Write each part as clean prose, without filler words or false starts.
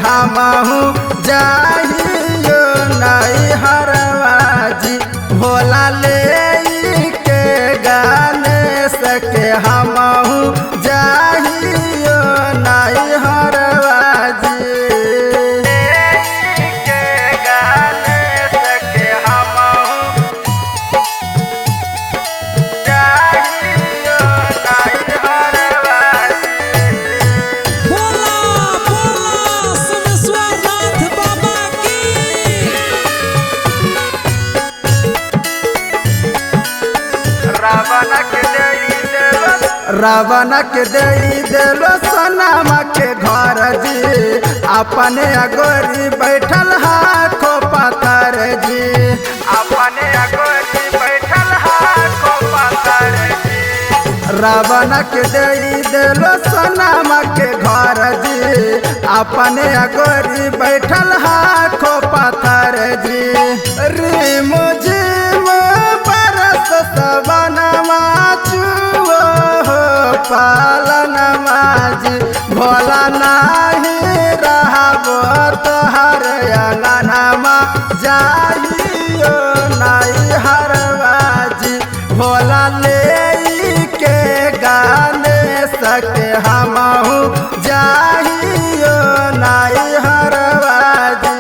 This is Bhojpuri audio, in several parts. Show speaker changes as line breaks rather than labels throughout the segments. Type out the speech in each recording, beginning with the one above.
हमहू जाहियो नहीं हरवाजी भोला ले के गाने सके हमहू जाहियो नहीं हरवाजी के गाने सके हमहू जाहियो नहीं हरवाजी।
बोला बोला सोमेश्वरनाथ बाबा की।
रावण के दे दिलो सोनामा के घर जी अपने अगोरी बैठल हाथो पत्थर जी अपने अगोरी बैठल हाथो पत्थर जी। रावण के दे दिलो सोनामा के घर जी अपने अगोरी बैठल हाथो पत्थर जी। रिमो जिमो परस सबनमा चुओ पालन माजी भोला नाही रहबो तोहर अंगनमा जाहियो नहीं हरवाजी भोला ले के गाने सके हमहू जाहियो नहीं हरवाजी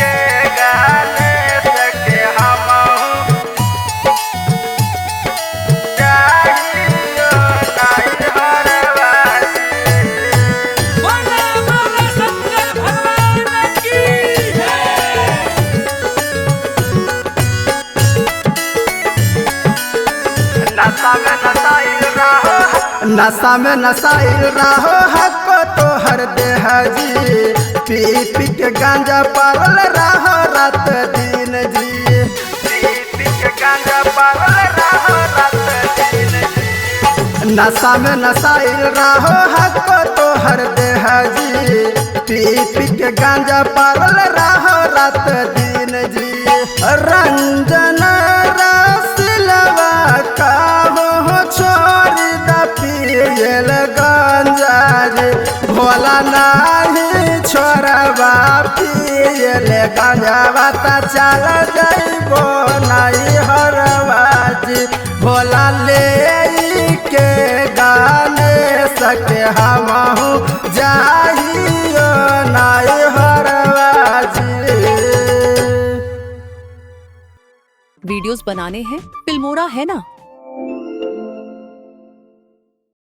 के गाने सके हमहू
बोला बोला शंकर भगवान की
नशा में नसाइल रहो हको तोहर देह जी पी पी के गांजा पागल रहो रात दिन जी पी पी के गांजा पागल रहो रात दिन जी। नशा में नसाइल रहो हको तोहर देह जी पी पी के गांजा पागल रहो रात दिन जी। रंजन रसिलवा का हो छोड़ी द पियल गांजा जी भोला नाही छोड़बा पियल गांजा बाता चल जाइबो नहीं हरवाजी भोला ले के गाने सके हमहू जाहियो नहीं हरवाजी।
वीडियोस बनाने हैं फिल्मोरा है ना।